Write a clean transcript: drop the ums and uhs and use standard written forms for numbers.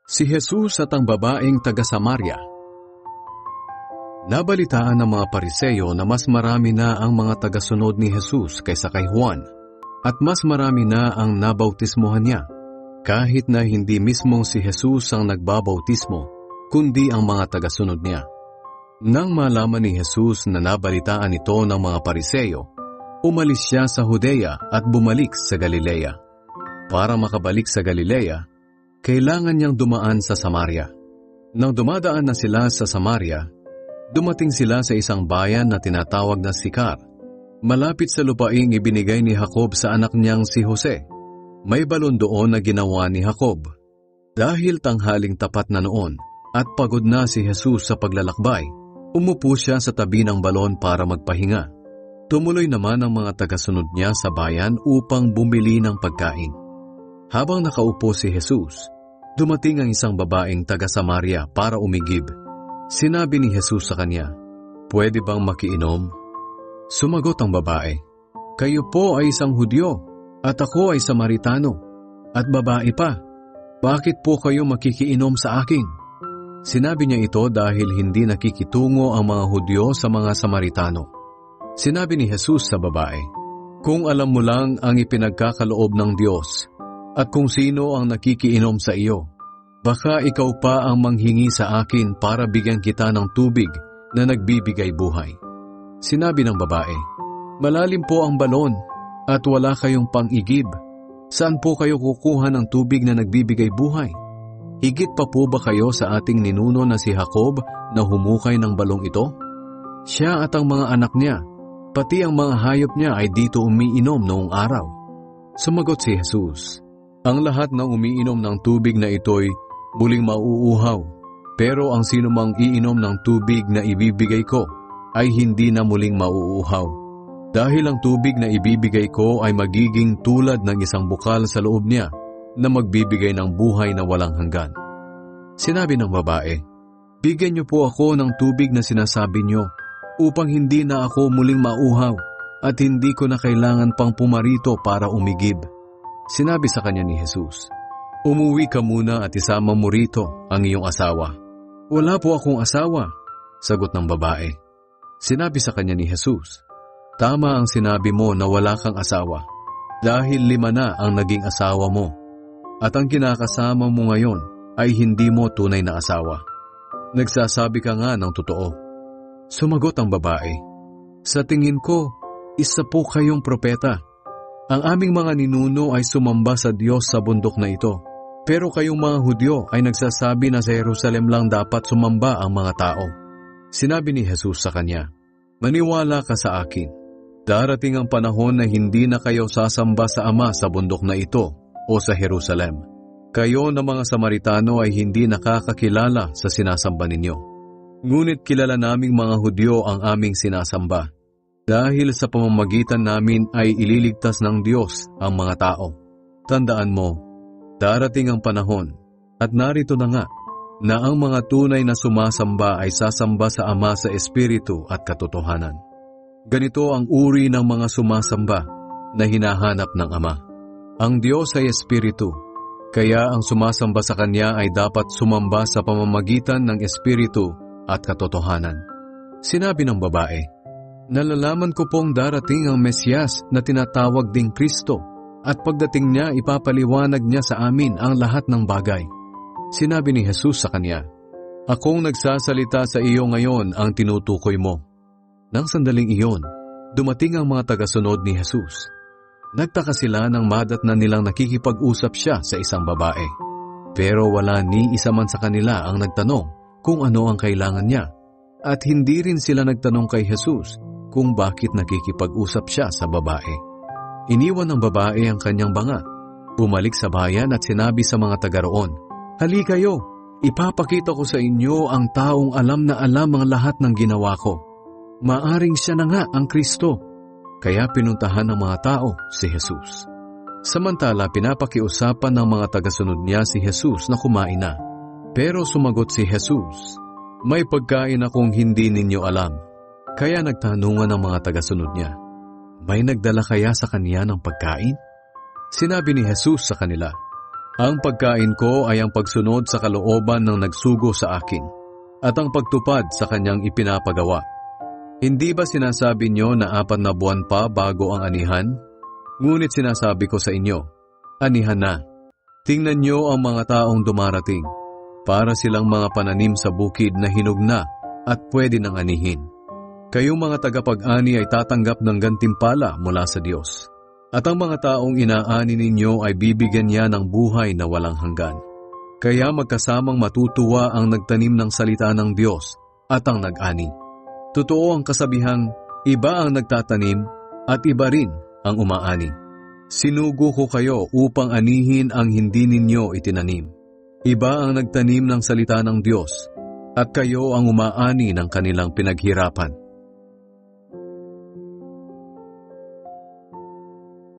Si Jesus at ang babaeng taga-Samaria. Nabalitaan ng mga Pariseo na mas marami na ang mga tagasunod ni Jesus kaysa kay Juan, at mas marami na ang nabautismohan niya, kahit na hindi mismo si Jesus ang nagbabautismo, kundi ang mga tagasunod niya. Nang malaman ni Jesus na nabalitaan ito ng mga Pariseo, umalis siya sa Judea at bumalik sa Galilea. Para makabalik sa Galilea, kailangan niyang dumaan sa Samaria. Nang dumadaan na sila sa Samaria, dumating sila sa isang bayan na tinatawag na Sicar, malapit sa lupaing ibinigay ni Jacob sa anak niyang si Jose. May balon doon na ginawa ni Jacob. Dahil tanghaling tapat na noon at pagod na si Jesus sa paglalakbay, umupo siya sa tabi ng balon para magpahinga. Tumuloy naman ang mga tagasunod niya sa bayan upang bumili ng pagkain. Habang nakaupo si Jesus, dumating ang isang babaeng taga-Samaria para umigib. Sinabi ni Jesus sa kanya, "Pwede bang makiinom?" Sumagot ang babae, "Kayo po ay isang Hudyo, at ako ay Samaritano, at babae pa. Bakit po kayo makikiinom sa akin?" Sinabi niya ito dahil hindi nakikitungo ang mga Hudyo sa mga Samaritano. Sinabi ni Jesus sa babae, "Kung alam mo lang ang ipinagkakaloob ng Diyos, at kung sino ang nakikiinom sa iyo, baka ikaw pa ang manghingi sa akin para bigyan kita ng tubig na nagbibigay buhay." Sinabi ng babae, "Malalim po ang balon at wala kayong pang-igib. Saan po kayo kukuha ng tubig na nagbibigay buhay? Higit pa po ba kayo sa ating ninuno na si Jacob na humukay ng balong ito? Siya at ang mga anak niya, pati ang mga hayop niya ay dito umiinom noong araw." Sumagot si Jesus, "Ang lahat na umiinom ng tubig na ito'y muling mauuhaw, pero ang sinumang iinom ng tubig na ibibigay ko ay hindi na muling mauuhaw. Dahil ang tubig na ibibigay ko ay magiging tulad ng isang bukal sa loob niya na magbibigay ng buhay na walang hanggan." Sinabi ng babae, "Bigyan niyo po ako ng tubig na sinasabi niyo, upang hindi na ako muling mauhaw at hindi ko na kailangan pang pumarito para umigib." Sinabi sa kanya ni Jesus, "Umuwi ka muna at isama mo rito ang iyong asawa." "Wala po akong asawa," sagot ng babae. Sinabi sa kanya ni Jesus, "Tama ang sinabi mo na wala kang asawa, dahil 5 na ang naging asawa mo, at ang kinakasama mo ngayon ay hindi mo tunay na asawa. Nagsasabi ka nga ng totoo." Sumagot ang babae, "Sa tingin ko, isa po kayong propeta. Ang aming mga ninuno ay sumamba sa Diyos sa bundok na ito, pero kayong mga Hudyo ay nagsasabi na sa Jerusalem lang dapat sumamba ang mga tao." Sinabi ni Jesus sa kanya, "Maniwala ka sa akin. Darating ang panahon na hindi na kayo sasamba sa Ama sa bundok na ito o sa Jerusalem. Kayo na mga Samaritano ay hindi nakakakilala sa sinasamba ninyo. Ngunit kilala naming mga Hudyo ang aming sinasamba, dahil sa pamamagitan namin ay ililigtas ng Diyos ang mga tao. Tandaan mo, darating ang panahon, at narito na nga, na ang mga tunay na sumasamba ay sasamba sa Ama sa Espiritu at katotohanan. Ganito ang uri ng mga sumasamba na hinahanap ng Ama. Ang Diyos ay Espiritu, kaya ang sumasamba sa Kanya ay dapat sumamba sa pamamagitan ng Espiritu at katotohanan." Sinabi ng babae, "Nalalaman ko pong darating ang Mesiyas na tinatawag ding Kristo, at pagdating niya ipapaliwanag niya sa amin ang lahat ng bagay." Sinabi ni Jesus sa kanya, "Akong nagsasalita sa iyo ngayon ang tinutukoy mo." Nang sandaling iyon, dumating ang mga tagasunod ni Jesus. Nagtaka sila nang madatnan nilang nakikipag-usap siya sa isang babae. Pero wala ni isa man sa kanila ang nagtanong kung ano ang kailangan niya, at hindi rin sila nagtanong kay Jesus kung bakit nakikipag-usap siya sa babae. Iniwan ng babae ang kanyang banga, bumalik sa bayan at sinabi sa mga taga roon, "Halika kayo, ipapakita ko sa inyo ang taong alam na alam ang lahat ng ginawa ko. Maaring siya na nga ang Kristo." Kaya pinuntahan ng mga tao si Jesus. Samantala pinapakiusapan ng mga tagasunod niya si Jesus na kumain na. Pero sumagot si Jesus, "May pagkain akong hindi ninyo alam." Kaya nagtanungan ng mga tagasunod niya, "May nagdala kaya sa kanya ng pagkain?" Sinabi ni Jesus sa kanila, Ang pagkain ko ay ang pagsunod sa kalooban ng nagsugo sa akin, at ang pagtupad sa kanyang ipinapagawa. Hindi ba sinasabi niyo na 4 na buwan pa bago ang anihan? Ngunit sinasabi ko sa inyo, anihan na. Tingnan niyo ang mga taong dumarating, para silang mga pananim sa bukid na hinog na at pwede nang anihin. Kayong mga tagapag-ani ay tatanggap ng gantimpala mula sa Diyos. At ang mga taong inaani ninyo ay bibigyan niya ng buhay na walang hanggan. Kaya magkasamang matutuwa ang nagtanim ng salita ng Diyos at ang nag-ani. Totoo ang kasabihang, iba ang nagtatanim at iba rin ang umaani. Sinugo ko kayo upang anihin ang hindi ninyo itinanim. Iba ang nagtanim ng salita ng Diyos at kayo ang umaani ng kanilang pinaghirapan.